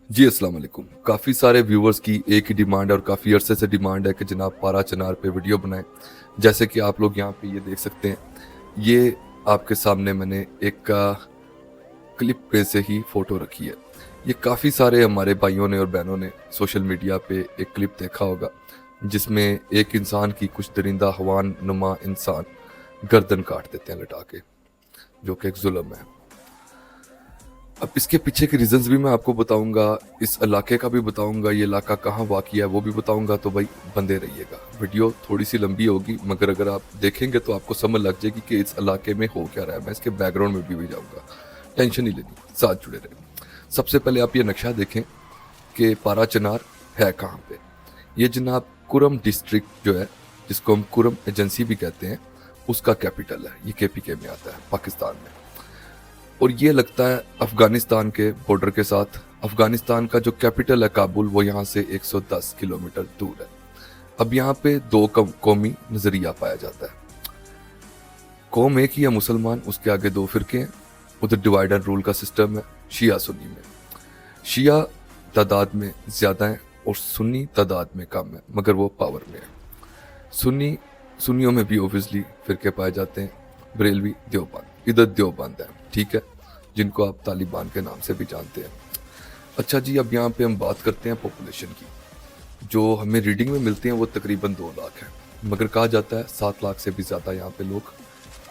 जी अस्सलाम वालेकुम। काफ़ी सारे व्यूवर्स की एक ही डिमांड है और काफ़ी अरसे से डिमांड है कि जनाब पारा चनार पे वीडियो बनाएं। जैसे कि आप लोग यहाँ पे ये देख सकते हैं, ये आपके सामने मैंने एक क्लिप पे से ही फ़ोटो रखी है। ये काफ़ी सारे हमारे भाइयों ने और बहनों ने सोशल मीडिया पे एक क्लिप देखा होगा, जिसमें एक इंसान की कुछ दरिंदा हवान नुमा इंसान गर्दन काट देते हैं लटा के, जो कि एक जुल्म है। अब इसके पीछे के रीजंस भी मैं आपको बताऊंगा, इस इलाके का भी बताऊंगा, ये इलाका कहाँ वाक़ई है वो भी बताऊंगा। तो भाई बंदे रहिएगा, वीडियो थोड़ी सी लंबी होगी मगर अगर आप देखेंगे तो आपको समझ लग जाएगी कि इस इलाके में हो क्या रहा है। मैं इसके बैकग्राउंड में भी जाऊंगा, टेंशन नहीं लेनी, साथ जुड़े रहे। सबसे पहले आप ये नक्शा देखें कि पारा चनार है कहाँ पे। ये जनाब कुरम डिस्ट्रिक्ट जो है, जिसको हम कुरम एजेंसी भी कहते हैं, उसका कैपिटल है। ये KPK में आता है, पाकिस्तान में। और ये लगता है अफगानिस्तान के बॉर्डर के साथ। अफगानिस्तान का जो कैपिटल है काबुल, वो यहाँ से 110 किलोमीटर दूर है। अब यहाँ पे दो कौमी नजरिया पाया जाता है। कौम एक ही है मुसलमान, उसके आगे दो फिरके हैं। उधर डिवाइड एंड रूल का सिस्टम है शिया सुन्नी में। शिया तादाद में ज्यादा है और सुन्नी तादाद में कम है, मगर वो पावर में है। सुन्नियों में भी ओबियसली फिरके पाए जाते हैं, बरेलवी, देवबंद। इधर देवबंद है, ठीक है, जिनको आप तालिबान के नाम से भी जानते हैं। अच्छा जी, अब यहाँ पे हम बात करते हैं पॉपुलेशन की। जो हमें रीडिंग में मिलती हैं वो तकरीबन 2 लाख है, मगर कहा जाता है 7 लाख से भी ज़्यादा यहाँ पे लोग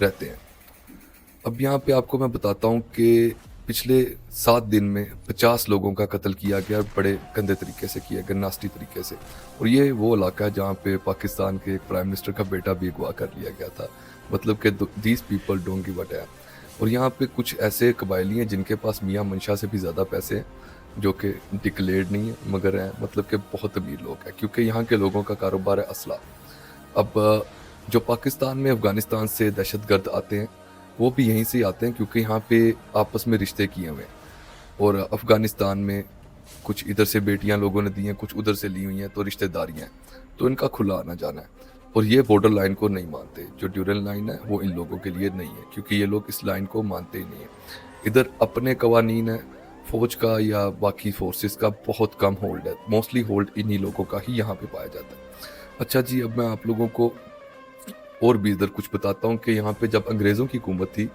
रहते हैं। अब यहाँ पे आपको मैं बताता हूँ कि पिछले 7 दिन में 50 लोगों का कत्ल किया गया, बड़े गंदे तरीके से किया गया, नास्टी तरीके से। और ये वो इलाका है जहाँ पे पाकिस्तान के एक प्राइम मिनिस्टर का बेटा भी अगवा कर लिया गया था। मतलब कि these people don't give a dam. और यहाँ पे कुछ ऐसे कबायली हैं जिनके पास मियाँ मंशा से भी ज़्यादा पैसे हैं, जो कि डिक्लेयर्ड नहीं है मगर हैं, मतलब कि बहुत अमीर लोग हैं, क्योंकि यहाँ के लोगों का कारोबार है असला। अब जो पाकिस्तान में अफगानिस्तान से दहशतगर्द आते हैं वो भी यहीं से आते हैं, क्योंकि यहाँ पे आपस में रिश्ते किए हुए हैं। और अफगानिस्तान में कुछ इधर से बेटियां लोगों ने दी हैं, कुछ उधर से ली हुई हैं, तो रिश्तेदारियां हैं, तो इनका खुला आना जाना है। और ये बॉर्डर लाइन को नहीं मानते। जो ड्यूरल लाइन है वो इन लोगों के लिए नहीं है, क्योंकि ये लोग इस लाइन को मानते ही नहीं है। इधर अपने कवानीन है, फौज का या बाकी फोर्सेस का बहुत कम होल्ड है। मोस्टली होल्ड इन्हीं लोगों का ही यहाँ पे पाया जाता है। अच्छा जी, अब मैं आप लोगों को और भी इधर कुछ बताता हूँ कि यहाँ पे जब अंग्रेज़ों की हुकूमत थी,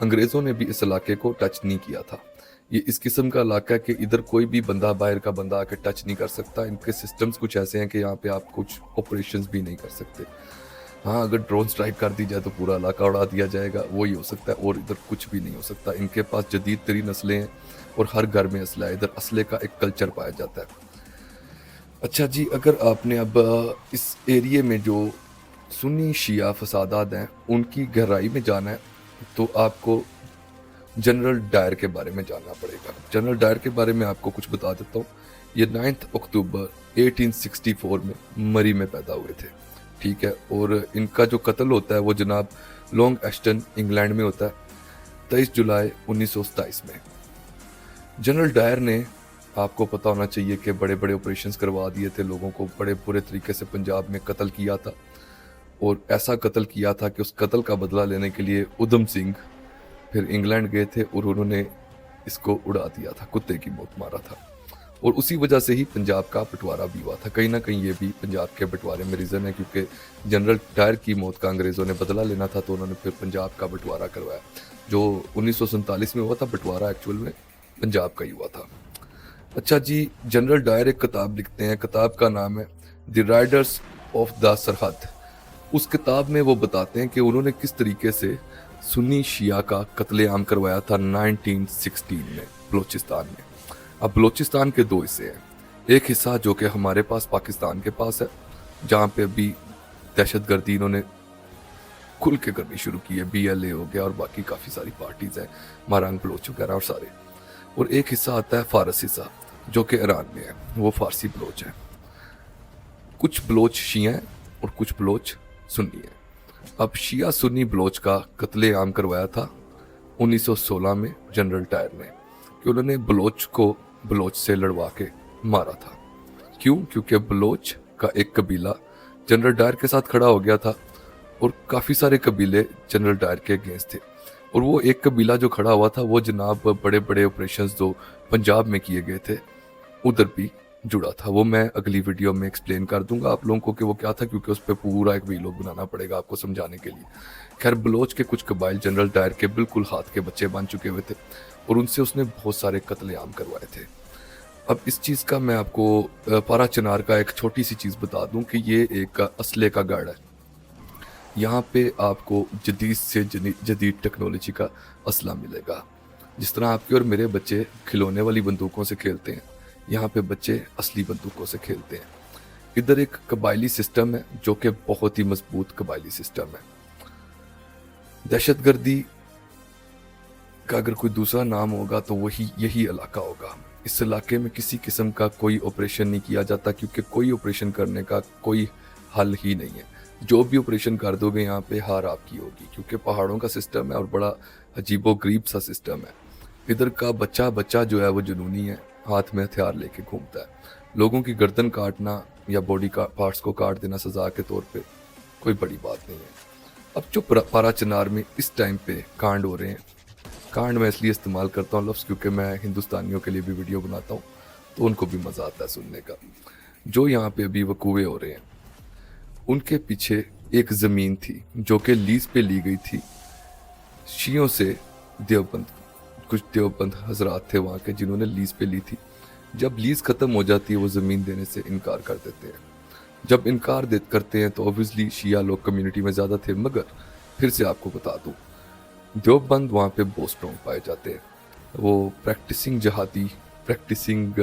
अंग्रेज़ों ने भी इस इलाके को टच नहीं किया था। ये इस किस्म का इलाका है कि इधर कोई भी बंदा, बाहर का बंदा आके टच नहीं कर सकता। इनके सिस्टम्स कुछ ऐसे हैं कि यहाँ पे आप कुछ ऑपरेशंस भी नहीं कर सकते। हाँ, अगर ड्रोन स्ट्राइक कर दी जाए तो पूरा इलाका उड़ा दिया जाएगा, वही हो सकता है, और इधर कुछ भी नहीं हो सकता। इनके पास जदीद तरीन असले हैं और हर घर में असला है। इधर असले का एक कल्चर पाया जाता है। अच्छा जी, अगर आपने अब इस एरिए में जो सुन्नी शिया फसादात हैं उनकी गहराई में जाना है, तो आपको जनरल डायर के बारे में जानना पड़ेगा। जनरल डायर के बारे में आपको कुछ बता देता हूँ। ये 9 अक्टूबर 1864 में मरी में पैदा हुए थे, ठीक है। और इनका जो कत्ल होता है वो जनाब लॉन्ग एस्टन, इंग्लैंड में होता है, 23 जुलाई 1927 में। जनरल डायर ने, आपको पता होना चाहिए कि बड़े बड़े ऑपरेशंस करवा दिए थे, लोगों को बड़े बुरे तरीके से पंजाब में कत्ल किया था। और ऐसा कत्ल किया था कि उस कत्ल का बदला लेने के लिए उधम सिंह फिर इंग्लैंड गए थे और उन्होंने इसको उड़ा दिया था, कुत्ते की मौत मारा था। और उसी वजह से ही पंजाब का बंटवारा भी हुआ था। कहीं ना कहीं ये भी पंजाब के बंटवारे में रीज़न है, क्योंकि जनरल डायर की मौत का अंग्रेज़ों ने बदला लेना था, तो उन्होंने फिर पंजाब का बंटवारा करवाया। जो 1947 में हुआ था बंटवारा, एक्चुअल में पंजाब का ही हुआ था। अच्छा जी, जनरल डायर एक किताब लिखते हैं, किताब का नाम है द राइडर्स ऑफ द सरहद। उस किताब में वो बताते हैं कि उन्होंने किस तरीके से सुन्नी शिया का कत्लेआम करवाया था 1916 में बलोचिस्तान में। अब बलोचिस्तान के 2 हिस्से हैं। एक हिस्सा जो कि हमारे पास पाकिस्तान के पास है, जहाँ पे अभी दहशतगर्दी इन्होंने खुल के करनी शुरू की है, BLA हो गया और बाकी काफ़ी सारी पार्टीज हैं, मारंग बलोच वगैरह और सारे। और एक हिस्सा आता है फारस हिस्सा, जो कि ईरान में है, वो फारसी बलोच है। कुछ बलोच शिया हैं और कुछ बलोच सुन्नी है। अब शिया सुन्नी बलोच का कत्लेआम करवाया था 1916 में जनरल डायर ने, कि उन्होंने बलोच को बलोच से लड़वा के मारा था। क्यों? क्योंकि बलोच का एक कबीला जनरल डायर के साथ खड़ा हो गया था और काफ़ी सारे कबीले जनरल डायर के अगेंस्ट थे। और वो एक कबीला जो खड़ा हुआ था वो जनाब बड़े बड़े ऑपरेशंस जो पंजाब में किए गए थे उधर भी जुड़ा था। वो मैं अगली वीडियो में एक्सप्लेन कर दूंगा आप लोगों को कि वो क्या था, क्योंकि उस पर पूरा एक वीलॉग बनाना पड़ेगा आपको समझाने के लिए। खैर, बलोच के कुछ कबाइल जनरल डायर के बिल्कुल हाथ के बच्चे बन चुके हुए थे और उनसे उसने बहुत सारे कत्लेआम करवाए थे। अब इस चीज़ का मैं आपको पारा चिनार का एक छोटी सी चीज़ बता दूं कि ये एक असले का गढ़ है। यहाँ पे आपको जदीद से जदीद टेक्नोलॉजी का असला मिलेगा। जिस तरह आपके और मेरे बच्चे खिलौने वाली बंदूकों से खेलते हैं, यहाँ पे बच्चे असली बंदूकों से खेलते हैं। इधर एक कबायली सिस्टम है जो कि बहुत ही मजबूत कबायली सिस्टम है। दहशतगर्दी का अगर कोई दूसरा नाम होगा तो वही यही इलाका होगा। इस इलाके में किसी किस्म का कोई ऑपरेशन नहीं किया जाता, क्योंकि कोई ऑपरेशन करने का कोई हल ही नहीं है। जो भी ऑपरेशन कर दोगे यहाँ पे हार आपकी होगी, क्योंकि पहाड़ों का सिस्टम है और बड़ा अजीबो गरीब सा सिस्टम है। इधर का बच्चा बच्चा जो है वो जुनूनी है, हाथ में हथियार लेके घूमता है। लोगों की गर्दन काटना या बॉडी का पार्ट्स को काट देना सजा के तौर पे कोई बड़ी बात नहीं है। अब जो पारा चिनार में इस टाइम पे कांड हो रहे हैं, कांड मैं इसलिए इस्तेमाल करता हूँ लफ्ज़ क्योंकि मैं हिंदुस्तानियों के लिए भी वीडियो बनाता हूँ तो उनको भी मज़ा आता है सुनने का। जो यहाँ पे अभी वकूए हो रहे हैं, उनके पीछे एक ज़मीन थी जो कि लीज पे ली गई थी शियों से। देवबंद, कुछ देवबंद हजरात थे वहाँ के जिन्होंने लीज पे ली थी। जब लीज ख़त्म हो जाती है वो ज़मीन देने से इनकार कर देते हैं। जब इनकार करते हैं तो ऑब्वियसली शिया लोग कम्युनिटी में ज़्यादा थे। मगर फिर से आपको बता दूँ, देवबंद वहाँ पे बहुत स्ट्रॉन्ग पाए जाते हैं। वो प्रैक्टिसिंग जहादी, प्रैक्टिसिंग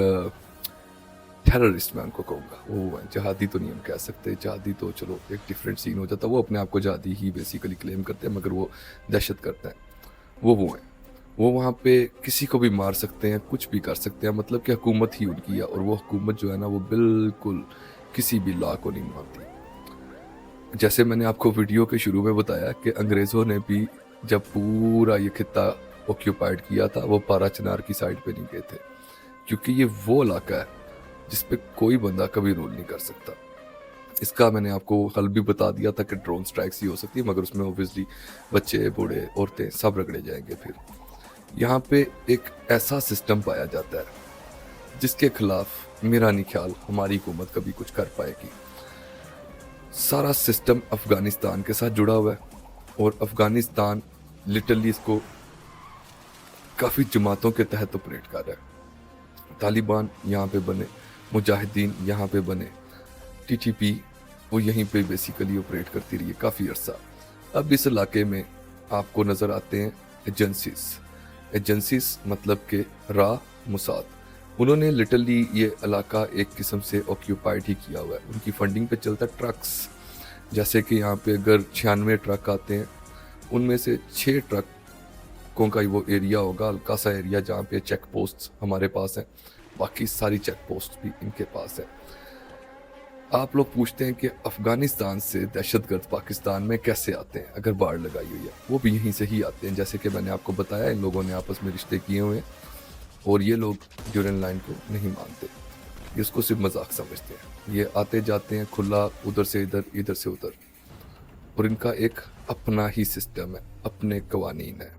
टेररिस्ट मैं उनको कहूँगा। वो जहादी तो नहीं हम कह सकते, जहादी तो चलो एक डिफरेंट सीन हो जाता है। वो अपने आप को जहादी ही बेसिकली क्लेम करते हैं, मगर वो दहशत करते हैं। वो हैं, वो वहाँ पे किसी को भी मार सकते हैं, कुछ भी कर सकते हैं। मतलब कि हुकूमत ही उनकी है और वो हुकूमत जो है ना वो बिल्कुल किसी भी लॉ को नहीं मानती। जैसे मैंने आपको वीडियो के शुरू में बताया कि अंग्रेज़ों ने भी जब पूरा ये खित्ता ऑक्यूपाइड किया था वो पारा चिनार की साइड पे नहीं गए थे, क्योंकि ये वो इलाका है जिस पे कोई बंदा कभी रूल नहीं कर सकता। इसका मैंने आपको हल भी बता दिया था कि ड्रोन स्ट्राइक्स ही हो सकती है, मगर उसमें ऑब्वियसली बच्चे, बूढ़े, औरतें सब रगड़े जाएंगे। फिर यहाँ पे एक ऐसा सिस्टम पाया जाता है जिसके खिलाफ मेरा नहीं ख्याल हमारी हुकूमत कभी कुछ कर पाएगी। सारा सिस्टम अफगानिस्तान के साथ जुड़ा हुआ है और अफगानिस्तान लिटरली इसको काफ़ी जमातों के तहत ऑपरेट कर रहा है। तालिबान यहाँ पे बने, मुजाहिदीन यहाँ पे बने, टीटीपी वो यहीं पे बेसिकली ऑपरेट करती रही है काफ़ी अरसा। अब इस इलाके में आपको नज़र आते हैं एजेंसीज मतलब के मोसाद। उन्होंने लिटरली ये इलाका एक किस्म से ऑक्यूपाइड ही किया हुआ है। उनकी फंडिंग पे चलता है ट्रक्स। जैसे कि यहाँ पे अगर 96 ट्रक आते हैं, उनमें से 6 ट्रकों का वो एरिया होगा, हल्का सा एरिया जहाँ पे चेक पोस्ट हमारे पास है, बाकी सारी चेक पोस्ट भी इनके पास है। आप लोग पूछते हैं कि अफगानिस्तान से दहशतगर्द पाकिस्तान में कैसे आते हैं अगर बाढ़ लगाई हुई है। वो भी यहीं से ही आते हैं। जैसे कि मैंने आपको बताया, इन लोगों ने आपस में रिश्ते किए हुए हैं और ये लोग ड्यूरेंट लाइन को नहीं मानते, ये उसको सिर्फ मजाक समझते हैं। ये आते जाते हैं खुला, उधर से इधर, इधर से उधर, और इनका एक अपना ही सिस्टम है, अपने कवानीन है।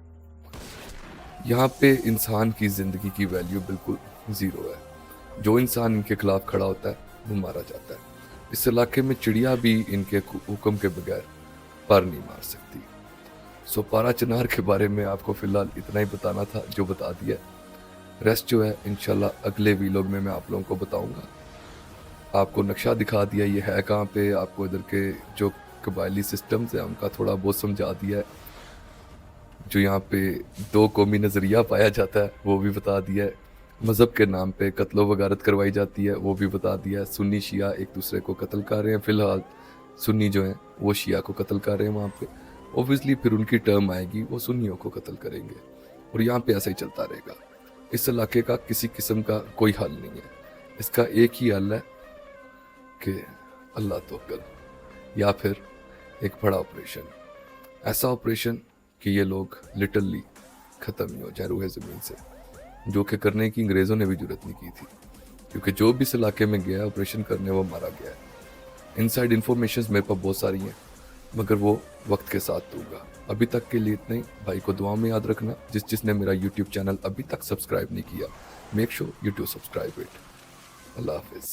यहाँ पे इंसान की ज़िंदगी की वैल्यू बिल्कुल ज़ीरो है। जो इंसान इनके खिलाफ खड़ा होता है वो मारा जाता है। इस इलाके में चिड़िया भी इनके हुक्म के बगैर पर नहीं मार सकती। सो पारा चिनार के बारे में आपको फ़िलहाल इतना ही बताना था जो बता दिया। रेस्ट जो है इंशाल्लाह अगले वीलॉग में मैं आप लोगों को बताऊंगा। आपको नक्शा दिखा दिया ये है कहाँ पे, आपको इधर के जो कबायली सिस्टम्स है उनका थोड़ा बहुत समझा दिया है। जो यहाँ पे 2 कौमी नज़रिया पाया जाता है वो भी बता दिया है। मज़हब के नाम पे कत्लो वगारत करवाई जाती है वो भी बता दिया है। सुन्नी शिया एक दूसरे को कत्ल कर रहे हैं। फ़िलहाल सुन्नी जो हैं वो शिया को कत्ल कर रहे हैं वहाँ पे। ओबियसली फिर उनकी टर्म आएगी, वो सुन्नियों को कत्ल करेंगे और यहाँ पे ऐसा ही चलता रहेगा। इस इलाके का किसी किस्म का कोई हल नहीं है। इसका एक ही हल है कि अल्लाह तवक्कल, या फिर एक बड़ा ऑपरेशन, ऐसा ऑपरेशन कि ये लोग लिटरली ख़त्म ही हो जाए रूहे ज़मीन से, जो कि करने की अंग्रेज़ों ने भी जरूरत नहीं की थी, क्योंकि जो भी इस इलाके में गया ऑपरेशन करने वो मारा गया है। इनसाइड इन्फॉर्मेशन मेरे पास बहुत सारी हैं, मगर वो वक्त के साथ दूंगा। अभी तक के लिए इतना ही। भाई को दुआ में याद रखना। जिसने मेरा यूट्यूब चैनल अभी तक सब्सक्राइब नहीं किया, make sure you do subscribe it. اللہ حافظ.